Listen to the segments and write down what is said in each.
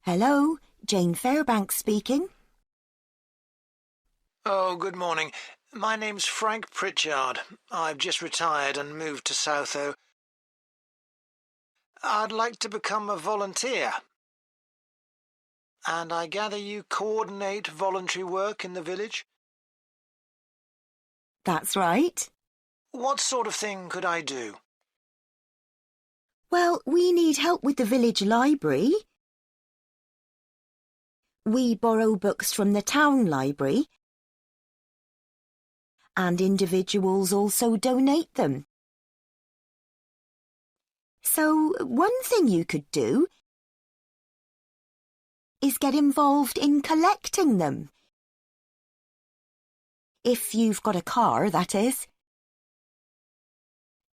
Hello, Jane Fairbanks speaking. Oh, good morning. My name's Frank Pritchard. I've just retired and moved to Southo. I'd like to become a volunteer. And I gather you coordinate voluntary work in the village? That's right. What sort of thing could I do? Well, we need help with the village library. We borrow books from the town library, and individuals also donate them. So, one thing you could do is get involved in collecting them. If you've got a car, that is.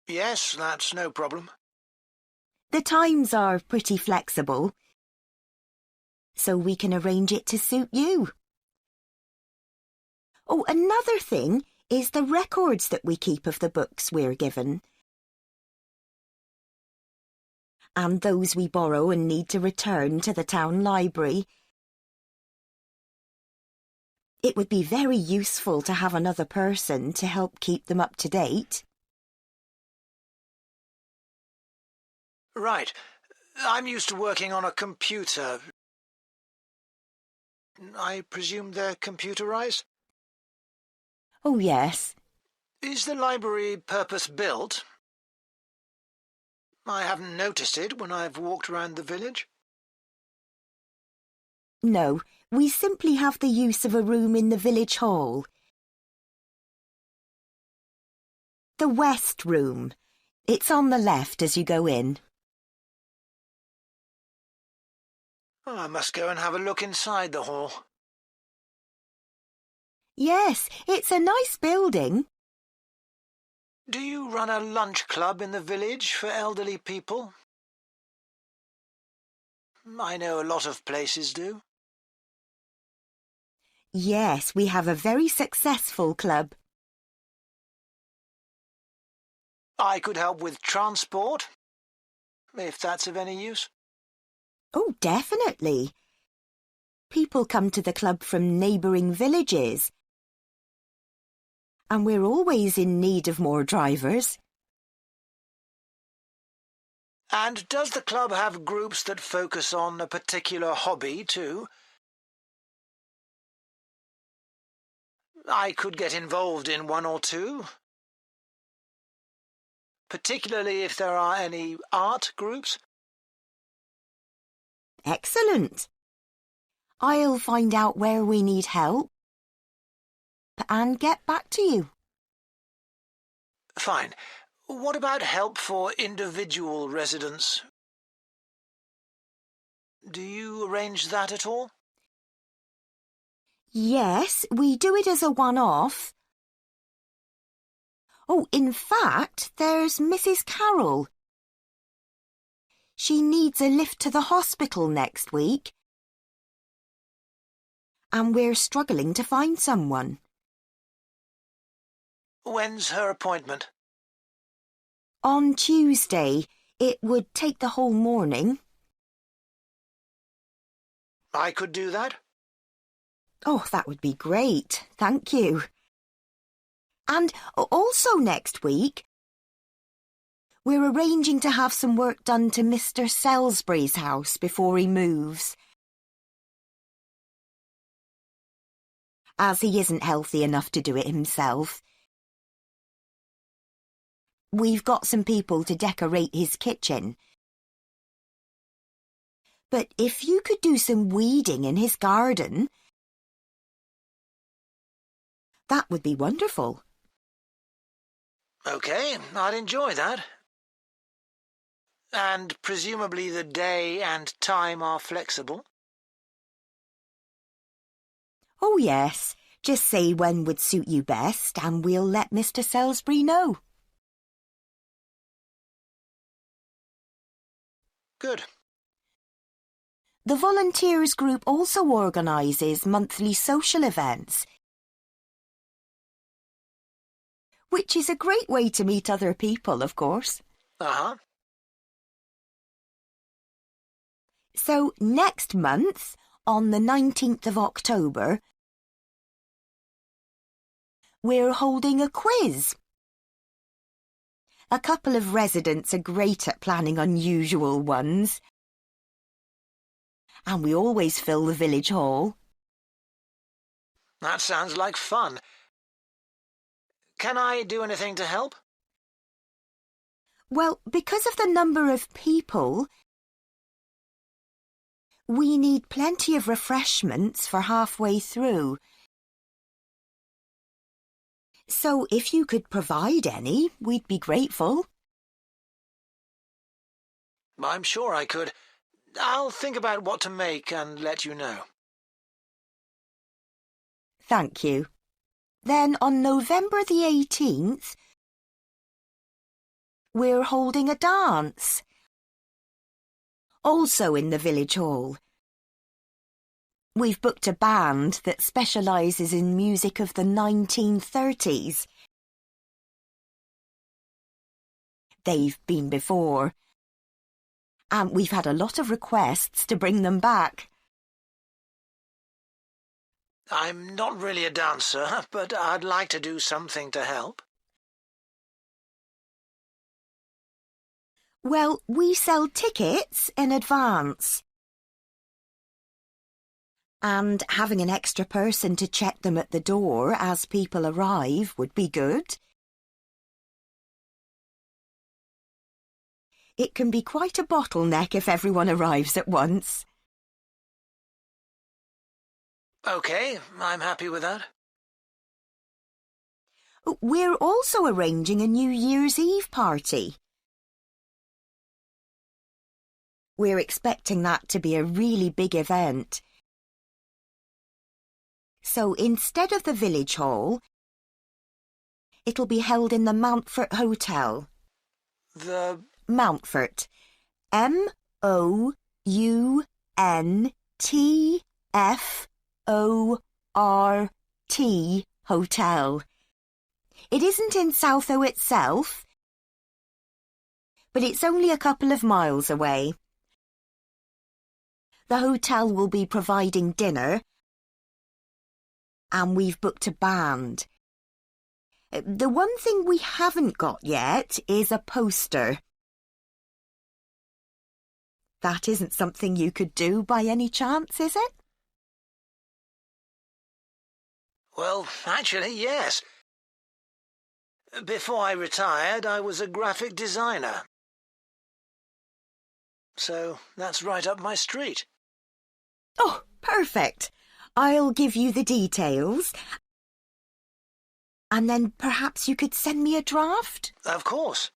Yes, that's no problem. The times are pretty flexible, so we can arrange it to suit you. Oh, another thing is the records that we keep of the books we're given, and those we borrow and need to return to the town library. It would be very useful to have another person to help keep them up to date. Right. I'm used to working on a computer. I presume they're computerized? Oh, yes. Is the library purpose-built? I haven't noticed it when I've walked around the village. No, we simply have the use of a room in the village hall. The West Room. It's on the left as you go in. I must go and have a look inside the hall. Yes, it's a nice building. Do you run a lunch club in the village for elderly people? I know a lot of places do. Yes, we have a very successful club. I could help with transport, if that's of any use. Oh, definitely. People come to the club from neighbouring villages, and we're always in need of more drivers. And does the club have groups that focus on a particular hobby too? I could get involved in one or two, particularly if there are any art groups. Excellent. I'll find out where we need help and get back to you. Fine. What about help for individual residents? Do you arrange that at all? Yes, we do it as a one-off. Oh, in fact, there's Mrs. Carroll. She needs a lift to the hospital next week, and we're struggling to find someone. When's her appointment? On Tuesday. It would take the whole morning. I could do that? Oh, that would be great. Thank you. And also next week, we're arranging to have some work done to Mr. Salisbury's house before he moves, as he isn't healthy enough to do it himself. We've got some people to decorate his kitchen. But if you could do some weeding in his garden, that would be wonderful. OK, I'd enjoy that. And presumably the day and time are flexible? Oh, yes. Just say when would suit you best, and we'll let Mr. Salisbury know. Good. The volunteers group also organises monthly social events, which is a great way to meet other people, of course. Uh-huh. So next month, on the 19th of October, we're holding a quiz. A couple of residents are great at planning unusual ones. And we always fill the village hall. That sounds like fun. Can I do anything to help? Well, because of the number of people, we need plenty of refreshments for halfway through. So if you could provide any, we'd be grateful. I'm sure I could. I'll think about what to make and let you know. Thank you. Then on November the 18th, we're holding a dance. Also in the village hall. We've booked a band that specialises in music of the 1930s. They've been before, and we've had a lot of requests to bring them back. I'm not really a dancer, but I'd like to do something to help. Well, we sell tickets in advance. And having an extra person to check them at the door as people arrive would be good. It can be quite a bottleneck if everyone arrives at once. OK, I'm happy with that. We're also arranging a New Year's Eve party. We're expecting that to be a really big event. So instead of the village hall, it'll be held in the Mountfort Hotel. The... Mountfort. M-O-U-N-T-F-O-R-T Hotel. It isn't in Southo itself, but it's only a couple of miles away. The hotel will be providing dinner, and we've booked a band. The one thing we haven't got yet is a poster. That isn't something you could do by any chance, is it? Well, actually, yes. Before I retired, I was a graphic designer. So that's right up my street. Oh, perfect. I'll give you the details. And then perhaps you could send me a draft? Of course.